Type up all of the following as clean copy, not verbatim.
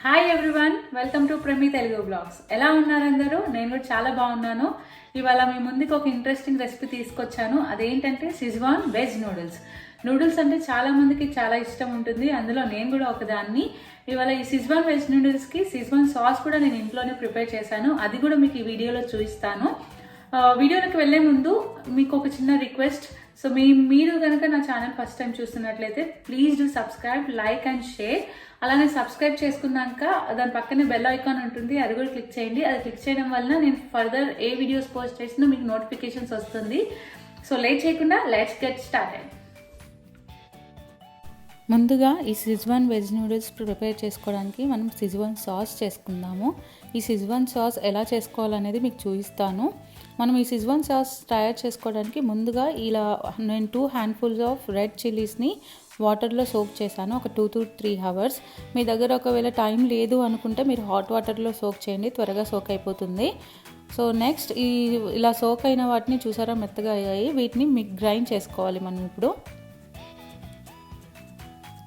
Hi everyone, welcome to Prami Telugu blogs. ఎలా ఉన్నారు అందరూ? నేను కూడా చాలా బాగున్నాను. ఇవాళ మీ ముందుకు ఒక ఇంట్రెస్టింగ్ రెసిపీ తీసుకొచ్చాను. అదేంటంటే సిజ్వాన్ వెజ్ నూడిల్స్. నూడిల్స్ అంటే చాలా మందికి చాలా ఇష్టం ఉంటుంది, అందులో నేను కూడా ఒకదాన్ని. ఇవాళ ఈ సిజ్వాన్ వెజ్ నూడిల్స్కి సిజ్వాన్ సాస్ కూడా నేను ఇంట్లోనే ప్రిపేర్ చేశాను, అది కూడా మీకు ఈ వీడియోలో చూపిస్తాను. వీడియోలోకి వెళ్ళే ముందు మీకు ఒక చిన్న రిక్వెస్ట్. సో మీరు కనుక నా ఛానల్ ఫస్ట్ టైం చూస్తున్నట్లయితే please do subscribe, like and share. అలానే సబ్స్క్రైబ్ చేసుకున్నాక దాని పక్కనే బెల్ ఐకాన్ ఉంటుంది, అది కూడా క్లిక్ చేయండి. అది క్లిక్ చేయడం వలన నేను ఫర్దర్ ఏ వీడియోస్ పోస్ట్ చేసినా మీకు నోటిఫికేషన్స్ వస్తుంది. సో లేట్ చేయకుండా లెట్స్ గెట్ స్టార్టెడ్. ముందుగా ఈ సిజ్వాన్ వెజ్ నూడిల్స్ ప్రిపేర్ చేసుకోవడానికి మనం సిజ్వాన్ సాస్ చేసుకుందాము. ఈ సిజ్వాన్ సాస్ ఎలా చేసుకోవాలనేది మీకు చూపిస్తాను. మనం ఈ సిజ్వాన్ సాస్ తయారు చేసుకోవడానికి ముందుగా ఇలా నేను 2 హ్యాండ్ఫుల్స్ ఆఫ్ రెడ్ చిల్లీస్ని వాటర్లో సోక్ చేశాను, ఒక 2 to 3 hours. మీ దగ్గర ఒకవేళ టైం లేదు అనుకుంటే మీరు హాట్ వాటర్లో సోక్ చేయండి, త్వరగా సోక్ అయిపోతుంది. సో నెక్స్ట్ ఇలా సోక్ అయిన వాటిని చూసారా మెత్తగా అయ్యాయి, వీటిని గ్రైండ్ చేసుకోవాలి. మనం ఇప్పుడు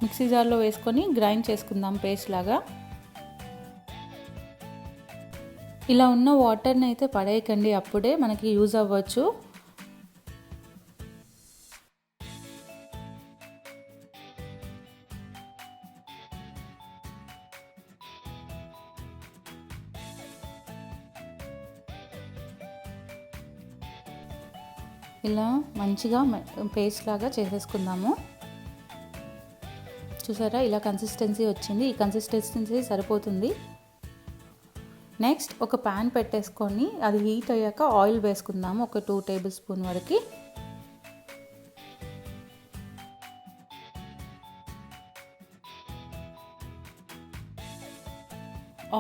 మిక్సీ జార్లో వేసుకొని గ్రైండ్ చేసుకుందాం పేస్ట్ లాగా. ఇలా ఉన్న వాటర్ని అయితే పడేయకండి, అప్పుడే మనకి యూజ్ అవ్వచ్చు. ఇలా మంచిగా పేస్ట్ లాగా చేసేసుకుందాము. చూసారా ఇలా కన్సిస్టెన్సీ వచ్చింది, ఈ కన్సిస్టెన్సీ సరిపోతుంది. నెక్స్ట్ ఒక ప్యాన్ పెట్టేసుకొని అది హీట్ అయ్యాక ఆయిల్ వేసుకుందాము, ఒక 2 tablespoons వరకు.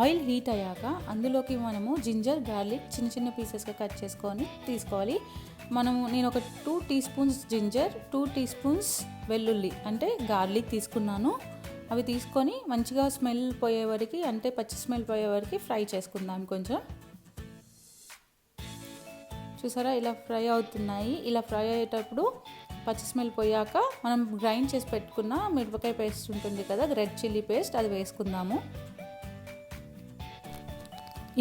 ఆయిల్ హీట్ అయ్యాక అందులోకి మనము జింజర్, గార్లిక్ చిన్న చిన్న పీసెస్గా కట్ చేసుకొని తీసుకోవాలి. నేను ఒక 2 teaspoons జింజర్, 2 teaspoons వెల్లుల్లి అంటే గార్లిక్ తీసుకున్నాను. అవి తీసుకొని మంచిగా స్మెల్ పోయే వరకు, అంటే పచ్చి స్మెల్ పోయే వరకు ఫ్రై చేసుకుందాం కొంచెం. చూసారా ఇలా ఫ్రై అవుతున్నాయి. ఇలా ఫ్రై అయ్యేటప్పుడు పచ్చి స్మెల్ పోయాక మనం గ్రైండ్ చేసి పెట్టుకున్న మిరపకాయ పేస్ట్ ఉంటుంది కదా, రెడ్ చిల్లీ పేస్ట్, అది వేసుకుందాము.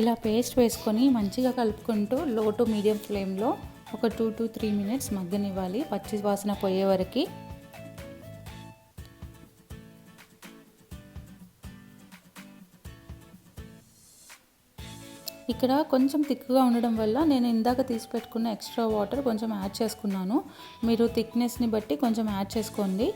ఇలా పేస్ట్ వేసుకొని మంచిగా కలుపుకుంటూ లో టు మీడియం ఫ్లేమ్లో ఒక 2 to 3 minutes మగ్గనివ్వాలి, పచ్చి వాసన పోయే వరకు. ఇక్కడ కొంచెం థిక్గా ఉండడం వల్ల నేను ఇందాక తీసి పెట్టుకున్న ఎక్స్ట్రా వాటర్ కొంచెం యాడ్ చేసుకున్నాను. మీరు థిక్నెస్ని బట్టి కొంచెం యాడ్ చేసుకోండి.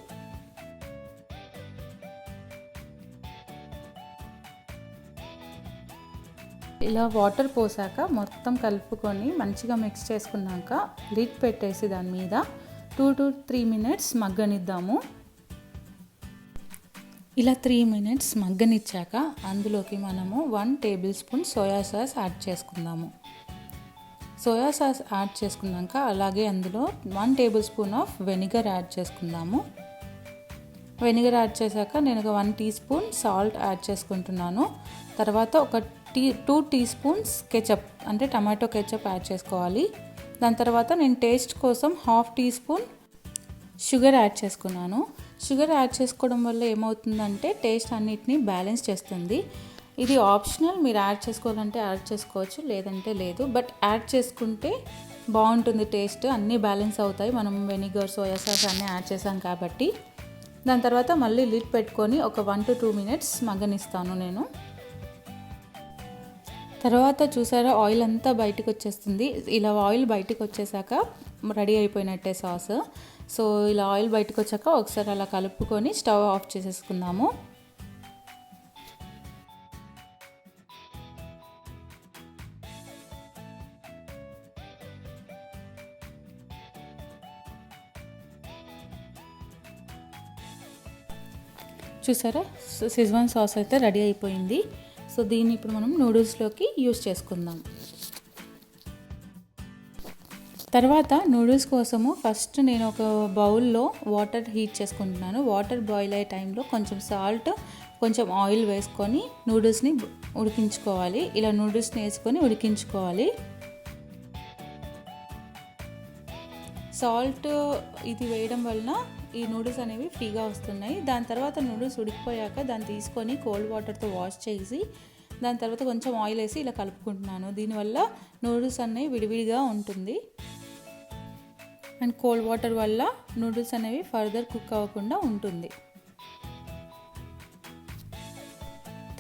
ఇలా వాటర్ పోసాక మొత్తం కలుపుకొని మంచిగా మిక్స్ చేసుకున్నాక లిడ్ పెట్టేసి దాని మీద 2 to 3 minutes మగ్గనిద్దాము. ఇలా 3 minutes మగ్గనిచ్చాక అందులోకి మనము 1 tablespoon సోయా సాస్ యాడ్ చేసుకుందాము. సోయా సాస్ యాడ్ చేసుకున్నాక అలాగే అందులో 1 tablespoon ఆఫ్ వెనిగర్ యాడ్ చేసుకుందాము. వెనిగర్ యాడ్ చేశాక నేను ఒక 1 teaspoon సాల్ట్ యాడ్ చేసుకుంటున్నాను. తర్వాత ఒక 2 teaspoons కెచప్ అంటే టమాటో కెచప్ యాడ్ చేసుకోవాలి. దాని తర్వాత నేను టేస్ట్ కోసం 1/2 teaspoon షుగర్ యాడ్ చేసుకున్నాను. షుగర్ యాడ్ చేసుకోవడం వల్ల ఏమవుతుందంటే టేస్ట్ అన్నిటిని బ్యాలెన్స్ చేస్తుంది. ఇది ఆప్షనల్, మీరు యాడ్ చేసుకోవాలంటే యాడ్ చేసుకోవచ్చు, లేదంటే లేదు. బట్ యాడ్ చేసుకుంటే బాగుంటుంది, టేస్ట్ అన్నీ బ్యాలెన్స్ అవుతాయి. మనం వెనిగర్, సోయా సాస్ అన్నీ యాడ్ చేసాం కాబట్టి. దాని తర్వాత మళ్ళీ లిడ్ పెట్టుకొని ఒక 1 to 2 minutes మగ్గనిస్తాను నేను. తర్వాత చూసారా ఆయిల్ అంతా బయటకు వచ్చేస్తుంది. ఇలా ఆయిల్ బయటకు వచ్చేసాక రెడీ అయిపోయినట్టే సాస్. సో ఇలా ఆయిల్ బయటకు వచ్చాక ఒకసారి అలా కలుపుకొని స్టవ్ ఆఫ్ చేసేసుకుందాము. చూసారా సిజ్వాన్ సాస్ అయితే రెడీ అయిపోయింది. సో దీన్ని ఇప్పుడు మనం నూడిల్స్లోకి యూస్ చేసుకుందాం. తర్వాత నూడిల్స్ కోసము ఫస్ట్ నేను ఒక బౌల్లో వాటర్ హీట్ చేసుకుంటున్నాను. వాటర్ బాయిల్ అయ్యే టైంలో కొంచెం సాల్ట్, కొంచెం ఆయిల్ వేసుకొని నూడిల్స్ని ఉడికించుకోవాలి. ఇలా నూడిల్స్ని వేసుకొని ఉడికించుకోవాలి. సాల్ట్ ఇది వేయడం వలన ఈ నూడిల్స్ అనేవి ఫ్రీగా వస్తున్నాయి. దాని తర్వాత నూడిల్స్ ఉడికిపోయాక దాన్ని తీసుకొని కోల్డ్ వాటర్తో వాష్ చేసి దాని తర్వాత కొంచెం ఆయిల్ వేసి ఇలా కలుపుకుంటున్నాను. దీనివల్ల నూడిల్స్ అనేవి విడివిడిగా ఉంటుంది అండ్ కోల్డ్ వాటర్ వల్ల నూడిల్స్ అనేవి ఫర్దర్ కుక్ అవ్వకుండా ఉంటుంది.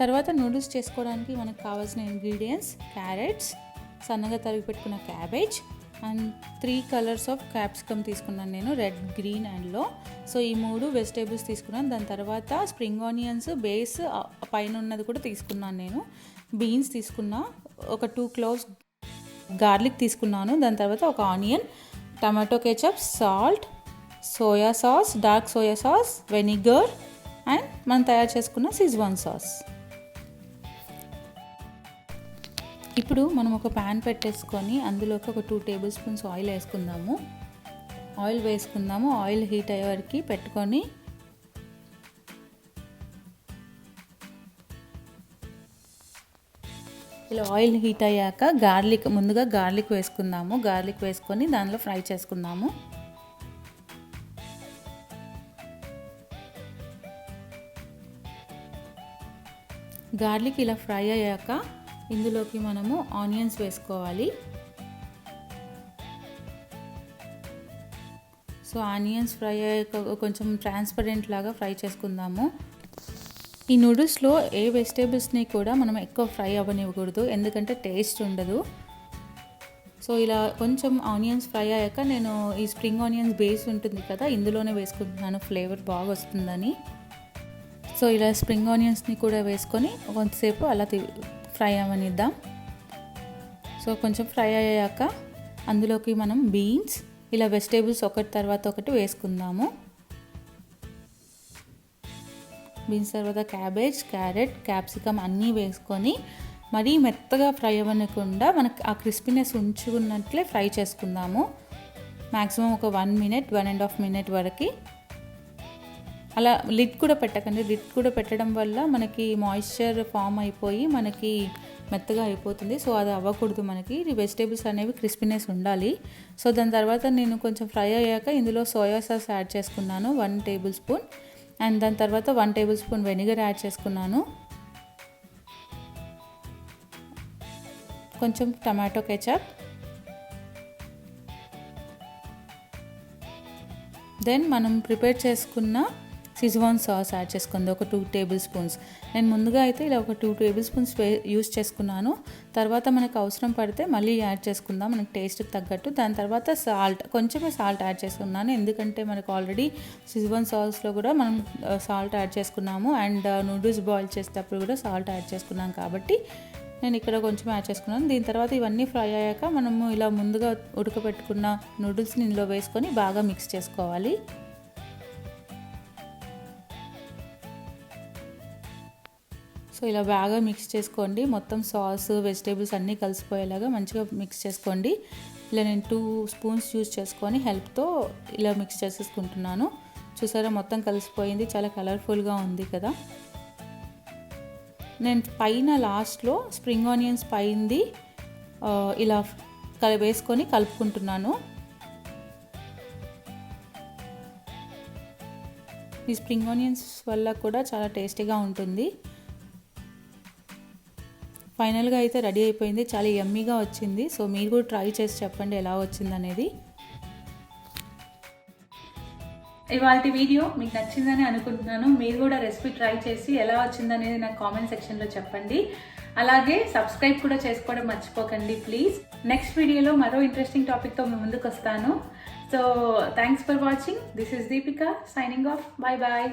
తర్వాత నూడిల్స్ చేసుకోవడానికి మనకు కావాల్సిన ఇంగ్రీడియంట్స్ క్యారెట్స్, సన్నగా తరిగి పెట్టుకున్న cabbage and 3 colours of capsicum తీసుకున్నాను నేను, రెడ్, గ్రీన్ అండ్లో. సో ఈ 3 వెజిటేబుల్స్ తీసుకున్నాను. దాని తర్వాత స్ప్రింగ్ ఆనియన్స్ బేస్ పైన ఉన్నది కూడా తీసుకున్నాను నేను. బీన్స్ తీసుకున్నా, ఒక 2 క్లోవ్స్ గార్లిక్ తీసుకున్నాను. దాని తర్వాత ఒక onion, tomato ketchup, salt, soya sauce, dark soya sauce, vinegar and మనం తయారు చేసుకున్న షెజ్వాన్ సాస్. ఇప్పుడు మనం ఒక ప్యాన్ పెట్టేసుకొని అందులోకి ఒక 2 టేబుల్ స్పూన్స్ ఆయిల్ వేసుకుందాము. ఆయిల్ హీట్ అయ్యే వరకు పెట్టుకొని ఇలా ఆయిల్ హీట్ అయ్యాక ముందుగా గార్లిక్ వేసుకుందాము. గార్లిక్ వేసుకొని దానిలో ఫ్రై చేసుకుందాము. గార్లిక్ ఇలా ఫ్రై అయ్యాక ఇందులోకి మనము ఆనియన్స్ వేసుకోవాలి. సో ఆనియన్స్ ఫ్రై అయ్యాక కొంచెం ట్రాన్స్పరెంట్ లాగా ఫ్రై చేసుకుందాము. ఈ నూడిల్స్లో ఏ వెజిటేబుల్స్ని కూడా మనం ఎక్కువ ఫ్రై అవ్వనివ్వకూడదు, ఎందుకంటే టేస్ట్ ఉండదు. సో ఇలా కొంచెం ఆనియన్స్ ఫ్రై అయ్యాక నేను ఈ స్ప్రింగ్ ఆనియన్స్ బేస్ ఉంటుంది కదా, ఇందులోనే వేసుకుంటున్నాను, ఫ్లేవర్ బాగా వస్తుందని. సో ఇలా స్ప్రింగ్ ఆనియన్స్ని కూడా వేసుకొని కొంతసేపు అలా ఫ్రై అవ్వనిద్దాం. సో కొంచెం ఫ్రై అయ్యాక అందులోకి మనం బీన్స్, ఇలా వెజిటేబుల్స్ ఒకటి తర్వాత ఒకటి వేసుకుందాము. బీన్స్ తర్వాత క్యాబేజ్, క్యారెట్, క్యాప్సికమ్ అన్నీ వేసుకొని మరీ మెత్తగా ఫ్రై అవ్వకుండా మనకు ఆ క్రిస్పీనెస్ ఉంచుకున్నట్లే ఫ్రై చేసుకుందాము. మ్యాక్సిమం ఒక 1 మినిట్ 1.5 మినిట్ వరకు. అలా లిడ్ కూడా పెట్టకండి. లిడ్ కూడా పెట్టడం వల్ల మనకి మాయిశ్చర్ ఫామ్ అయిపోయి మనకి మెత్తగా అయిపోతుంది. సో అది అవ్వకూడదు. మనకి వెజిటేబుల్స్ అనేవి క్రిస్పీనెస్ ఉండాలి. సో దాని తర్వాత నేను కొంచెం ఫ్రై అయ్యాక ఇందులో సోయా సాస్ యాడ్ చేసుకున్నాను 1 టేబుల్ స్పూన్ అండ్ దాని తర్వాత 1 టేబుల్ స్పూన్ వెనిగర్ యాడ్ చేసుకున్నాను. కొంచెం టమాటో కెచప్, దెన్ మనం ప్రిపేర్ చేసుకున్న షెజ్వాన్ సాస్ యాడ్ చేసుకుంది ఒక 2 టేబుల్ స్పూన్స్. నేను ముందుగా అయితే ఇలా ఒక 2 టేబుల్ స్పూన్స్ యూస్ చేసుకున్నాను. తర్వాత మనకు అవసరం పడితే మళ్ళీ యాడ్ చేసుకుందాం మనకి టేస్ట్కి తగ్గట్టు. దాని తర్వాత కొంచెమే సాల్ట్ యాడ్ చేసుకున్నాను, ఎందుకంటే మనకు ఆల్రెడీ షెజ్వాన్ సాస్లో కూడా మనం సాల్ట్ యాడ్ చేసుకున్నాము అండ్ నూడిల్స్ బాయిల్ చేసేటప్పుడు కూడా సాల్ట్ యాడ్ చేసుకున్నాం కాబట్టి నేను ఇక్కడ కొంచెం యాడ్ చేసుకున్నాను. దీని తర్వాత ఇవన్నీ ఫ్రై అయ్యాక మనము ఇలా ముందుగా ఉడకబెట్టుకున్న నూడిల్స్ని ఇందులో వేసుకొని బాగా మిక్స్ చేసుకోవాలి. సో ఇలా బాగా మిక్స్ చేసుకోండి. మొత్తం సాస్ వెజిటేబుల్స్ అన్నీ కలిసిపోయేలాగా మంచిగా మిక్స్ చేసుకోండి. ఇలా నేను 2 స్పూన్స్ యూస్ చేసుకొని హెల్ప్తో ఇలా మిక్స్ చేసేసుకుంటున్నాను. చూసారా మొత్తం కలిసిపోయింది, చాలా కలర్ఫుల్గా ఉంది కదా. నేను పైన లాస్ట్లో స్ప్రింగ్ ఆనియన్స్ పైంది ఇలా వేసుకొని కలుపుకుంటున్నాను. ఈ స్ప్రింగ్ ఆనియన్స్ వల్ల కూడా చాలా టేస్టీగా ఉంటుంది. ఫైనల్గా అయితే రెడీ అయిపోయింది, చాలా యమ్మీగా వచ్చింది. సో మీరు కూడా ట్రై చేసి చెప్పండి ఎలా వచ్చింది అనేది. ఇవాళ వీడియో మీకు నచ్చిందని అనుకుంటున్నాను. మీరు కూడా రెసిపీ ట్రై చేసి ఎలా వచ్చిందనేది నాకు కామెంట్ సెక్షన్లో చెప్పండి. అలాగే సబ్స్క్రైబ్ కూడా చేసుకోవడం మర్చిపోకండి ప్లీజ్. నెక్స్ట్ వీడియోలో మరో ఇంట్రెస్టింగ్ టాపిక్తో మీ ముందుకు వస్తాను. So thanks for watching. This is Deepika signing off. Bye bye.